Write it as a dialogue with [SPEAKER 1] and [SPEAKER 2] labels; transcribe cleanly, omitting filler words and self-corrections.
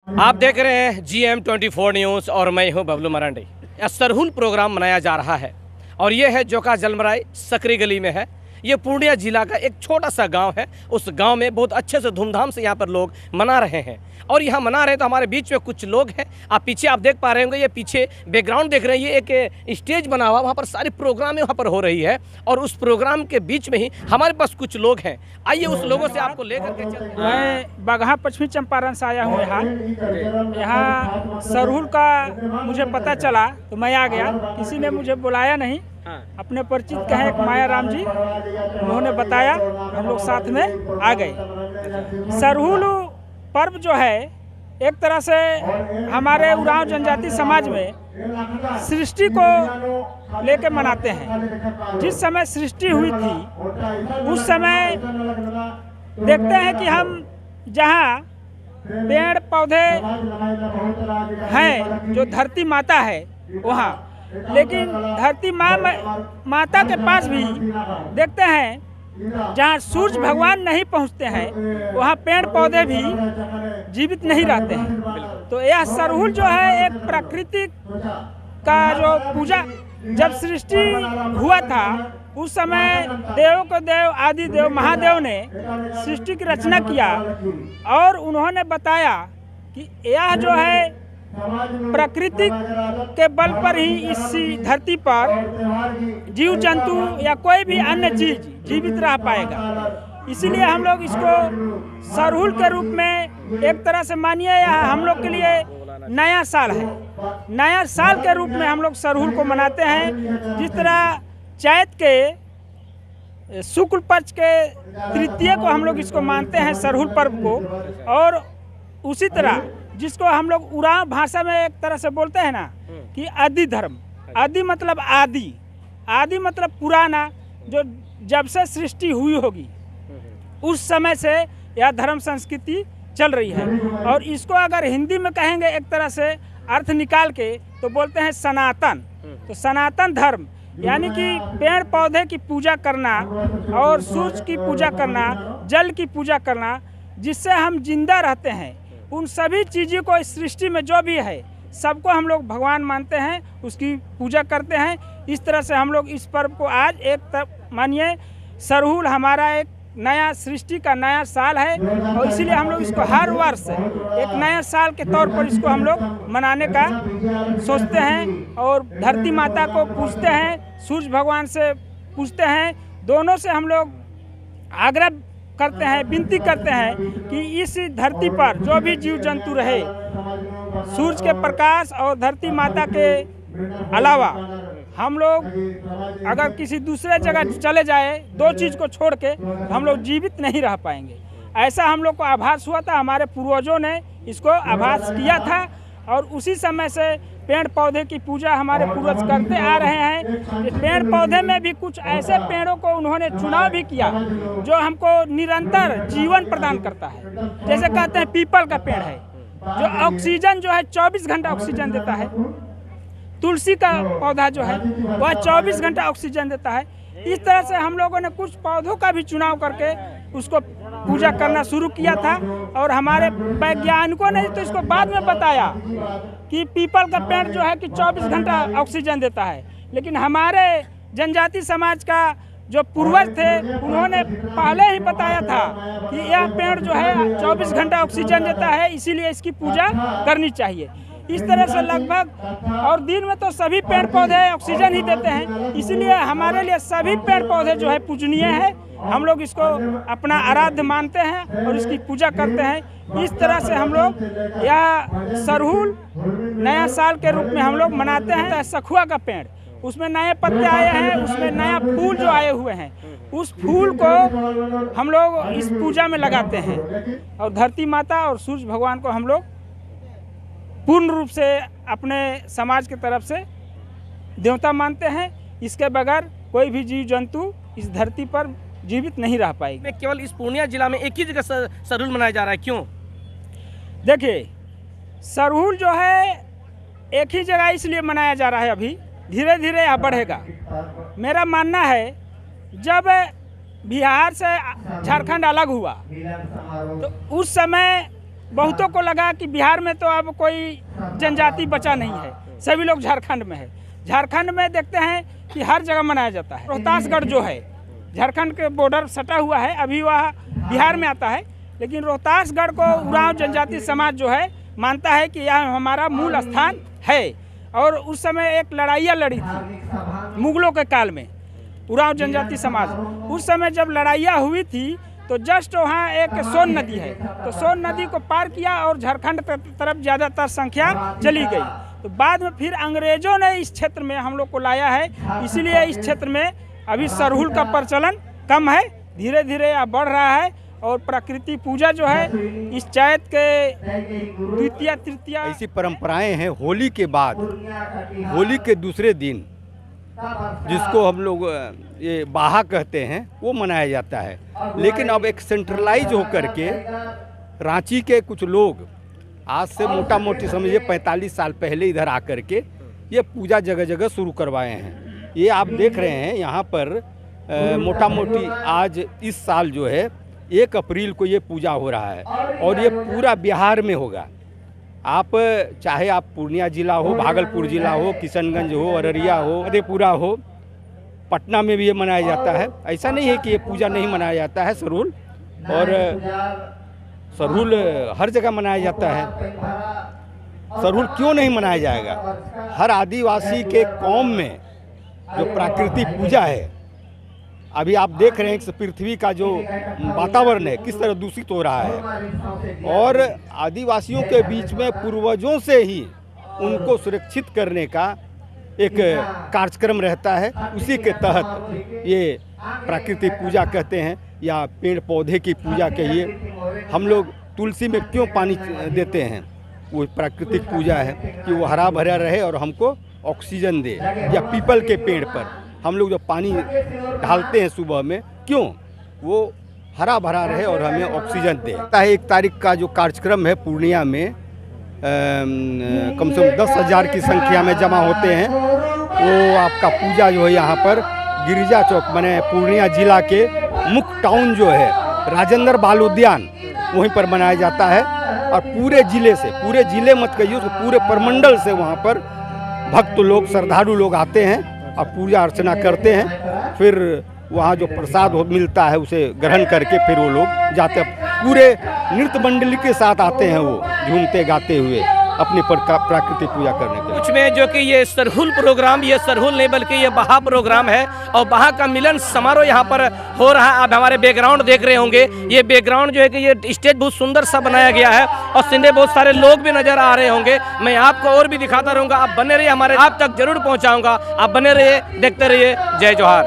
[SPEAKER 1] आप देख रहे हैं GM24 न्यूज़ और मैं हूं बबलू मरांडी। सरहुल प्रोग्राम मनाया जा रहा है और ये है जोका जलमराई सकरी गली में है। ये पूर्णिया जिला का एक छोटा सा गांव है। उस गांव में बहुत अच्छे से धूमधाम से यहाँ पर लोग मना रहे हैं और यहाँ मना रहे हैं तो हमारे बीच में कुछ लोग हैं। आप पीछे आप देख पा रहे होंगे, ये पीछे बैकग्राउंड देख रहे हैं, ये एक स्टेज बना हुआ, वहाँ पर सारी प्रोग्रामें वहाँ पर हो रही है और उस प्रोग्राम के बीच में ही हमारे पास कुछ लोग हैं। आइए उस लोगों से आपको लेकर के चलते हैं।
[SPEAKER 2] मैं बगहा पश्चिमी चंपारण से आया हूँ। यहाँ सरहुल का मुझे पता चला तो मैं आ गया, किसी ने मुझे बुलाया नहीं। अपने परिचित के हैं एक माया राम जी, उन्होंने बताया, हम लोग साथ में आ गए। सरहुल पर्व जो है एक तरह से हमारे उरांव जनजाति समाज में सृष्टि को लेके मनाते हैं। जिस समय सृष्टि हुई थी उस समय देखते हैं कि हम जहाँ पेड़ पौधे हैं, जो धरती माता है वहाँ, लेकिन धरती माता के पास भी देखते हैं जहाँ सूर्य भगवान नहीं पहुँचते हैं वहाँ पेड़ पौधे भी जीवित नहीं रहते हैं। तो यह सरहुल जो है एक प्राकृतिक का जो पूजा, जब सृष्टि हुआ था उस समय देवों को देव आदि देव महादेव ने सृष्टि की रचना किया और उन्होंने बताया कि यह जो है प्रकृति के बल पर ही इस धरती पर जीव जंतु या कोई भी अन्य चीज जीवित रह पाएगा। इसीलिए हम लोग इसको सरहुल के रूप में एक तरह से मानिए, यह हम लोग के लिए नया साल है। नया साल के रूप में हम लोग सरहुल को मनाते हैं। जिस तरह चैत के शुक्ल पक्ष के तृतीय को हम लोग इसको मानते हैं सरहुल पर्व को, और उसी तरह जिसको हम लोग उरांव भाषा में एक तरह से बोलते हैं ना कि आदि धर्म। आदि मतलब आदि, आदि मतलब पुराना, जो जब से सृष्टि हुई होगी उस समय से यह धर्म संस्कृति चल रही है। और इसको अगर हिंदी में कहेंगे एक तरह से अर्थ निकाल के तो बोलते हैं सनातन। तो सनातन धर्म यानी कि पेड़ पौधे की पूजा करना और सूर्य की पूजा करना, जल की पूजा करना, जिससे हम जिंदा रहते हैं। उन सभी चीज़ों को इस सृष्टि में जो भी है सबको हम लोग भगवान मानते हैं, उसकी पूजा करते हैं। इस तरह से हम लोग इस पर्व को आज एक मानिए सरहुल हमारा एक नया सृष्टि का नया साल है और इसीलिए हम लोग इसको हर वर्ष एक नया साल के तौर पर इसको हम लोग मनाने का सोचते हैं और धरती माता को पूजते हैं, सूर्य भगवान से पूजते हैं। दोनों से हम लोग आग्रह करते हैं, विनती करते हैं कि इस धरती पर जो भी जीव जंतु रहे, सूर्य के प्रकाश और धरती माता के अलावा हम लोग अगर किसी दूसरे जगह चले जाए, दो चीज़ को छोड़ के, हम लोग जीवित नहीं रह पाएंगे। ऐसा हम लोग को आभास हुआ था, हमारे पूर्वजों ने इसको आभास किया था और उसी समय से पेड़ पौधे की पूजा हमारे पूर्वज करते आ रहे हैं। पेड़ पौधे में भी कुछ ऐसे पेड़ों को उन्होंने चुनाव भी किया जो हमको निरंतर जीवन प्रदान करता है। जैसे कहते हैं पीपल का पेड़ है जो ऑक्सीजन जो है 24 घंटा ऑक्सीजन देता है। तुलसी का पौधा जो है वह 24 घंटा ऑक्सीजन देता है। इस तरह से हम लोगों ने कुछ पौधों का भी चुनाव करके उसको पूजा करना शुरू किया था और हमारे वैज्ञानिकों ने तो इसको बाद में बताया कि पीपल का पेड़ जो है कि 24 घंटा ऑक्सीजन देता है, लेकिन हमारे जनजाति समाज का जो पूर्वज थे उन्होंने पहले ही बताया था कि यह पेड़ जो है 24 घंटा ऑक्सीजन देता है, इसीलिए इसकी पूजा करनी चाहिए। इस तरह से लगभग, और दिन में तो सभी पेड़ पौधे ऑक्सीजन ही देते हैं, इसीलिए हमारे लिए सभी पेड़ पौधे जो है पूजनीय है। हम लोग इसको अपना आराध्य मानते हैं और इसकी पूजा करते हैं। इस तरह से हम लोग यह सरहुल नया साल के रूप में हम लोग मनाते हैं। सखुआ का पेड़, उसमें नए पत्ते आए हैं, उसमें नया फूल जो आए हुए हैं, उस फूल को हम लोग इस पूजा में लगाते हैं और धरती माता और सूर्य भगवान को हम लोग पूर्ण रूप से अपने समाज की तरफ से देवता मानते हैं। इसके बगैर कोई भी जीव जंतु इस धरती पर जीवित नहीं रह पाएगी।
[SPEAKER 1] केवल इस पूर्णिया जिला में एक ही जगह सरहुल मनाया जा रहा है, क्यों?
[SPEAKER 2] देखिए, सरहुल जो है एक ही जगह इसलिए मनाया जा रहा है, अभी धीरे धीरे यह बढ़ेगा। मेरा मानना है जब बिहार से झारखंड अलग हुआ तो उस समय बहुतों को लगा कि बिहार में तो अब कोई जनजाति बचा नहीं है, सभी लोग झारखंड में है। झारखंड में देखते हैं कि हर जगह मनाया जाता है। रोहतासगढ़ जो है झारखंड के बॉर्डर सटा हुआ है, अभी वह बिहार में आता है, लेकिन रोहतासगढ़ को उरांव जनजाति समाज जो है मानता है कि यह हमारा मूल स्थान है। और उस समय एक लड़ाइयाँ लड़ी थी मुगलों के काल में, उरांव जनजाति समाज। उस समय जब लड़ाइयाँ हुई थी तो जस्ट वहाँ एक सोन नदी है, तो सोन नदी को पार किया और झारखंड तरफ ज़्यादातर संख्या चली गई। तो बाद में फिर अंग्रेजों ने इस क्षेत्र में हम लोग को लाया है, इसीलिए इस क्षेत्र में अभी सरहुल का प्रचलन कम है, धीरे धीरे यह बढ़ रहा है। और प्रकृति पूजा जो है इस चैत के द्वितीया तृतीया,
[SPEAKER 3] ऐसी परंपराएं हैं। होली के बाद, होली के दूसरे दिन, जिसको हम लोग ये बाहा कहते हैं, वो मनाया जाता है। लेकिन अब एक सेंट्रलाइज होकर के रांची के कुछ लोग आज से मोटा मोटी समझिए 45 साल पहले इधर आकर के ये पूजा जगह जगह शुरू करवाए हैं। ये आप देख रहे हैं यहाँ पर मोटा मोटी आज इस साल जो है 1 अप्रैल को ये पूजा हो रहा है और ये पूरा बिहार में होगा। आप चाहे आप पूर्णिया जिला हो, भागलपुर जिला हो, किशनगंज हो, अररिया हो, मधेपुरा हो, पटना में भी ये मनाया जाता है। ऐसा नहीं है कि ये पूजा नहीं मनाया जाता है। सरहुल और सरहुल हर जगह मनाया जाता है। सरहुल क्यों नहीं मनाया जाएगा? हर आदिवासी के कौम में जो प्राकृतिक पूजा है, अभी आप देख रहे हैं कि पृथ्वी का जो वातावरण है किस तरह दूषित हो रहा है, और आदिवासियों के बीच में पूर्वजों से ही उनको सुरक्षित करने का एक कार्यक्रम रहता है। उसी के तहत ये प्राकृतिक पूजा कहते हैं, या पेड़ पौधे की पूजा कहिए। हम लोग तुलसी में क्यों पानी देते हैं? वो प्राकृतिक पूजा है कि वो हरा भरा रहे और हमको ऑक्सीजन दे। या पीपल के पेड़ पर हम लोग जो पानी डालते हैं सुबह में, क्यों? वो हरा भरा रहे और हमें ऑक्सीजन दे। 1 तारीख का जो कार्यक्रम है पूर्णिया में कम से कम 10,000 की संख्या में जमा होते हैं। वो आपका पूजा जो है यहाँ पर गिरिजा चौक माने पूर्णिया जिला के मुख्य टाउन जो है राजेंद्र बाल उद्यान, वहीं पर मनाया जाता है। और पूरे ज़िले से, पूरे ज़िले मत कहिए उसको, पूरे प्रमंडल से वहाँ पर भक्त लोग, श्रद्धालु लोग आते हैं और पूजा अर्चना करते हैं। फिर वहाँ जो प्रसाद मिलता है उसे ग्रहण करके फिर वो लोग जाते हैं। पूरे नृत्य मंडली के साथ आते हैं, वो झूमते गाते हुए अपनी प्राकृतिक पूजा करने के लिए।
[SPEAKER 1] कुछ में जो कि ये सरहुल प्रोग्राम, ये सरहुल नहीं बल्कि ये बहा प्रोग्राम है और बहा का मिलन समारोह यहाँ पर हो रहा है। आप हमारे बैकग्राउंड देख रहे होंगे, ये बैकग्राउंड जो है कि ये स्टेज बहुत सुंदर सा बनाया गया है और सिंधे बहुत सारे लोग भी नजर आ रहे होंगे। मैं आपको और भी दिखाता रहूँगा, आप बने रहिए, हमारे आप तक जरूर पहुँचाऊँगा। आप बने रहिए, देखते रहिए। जय जोहार।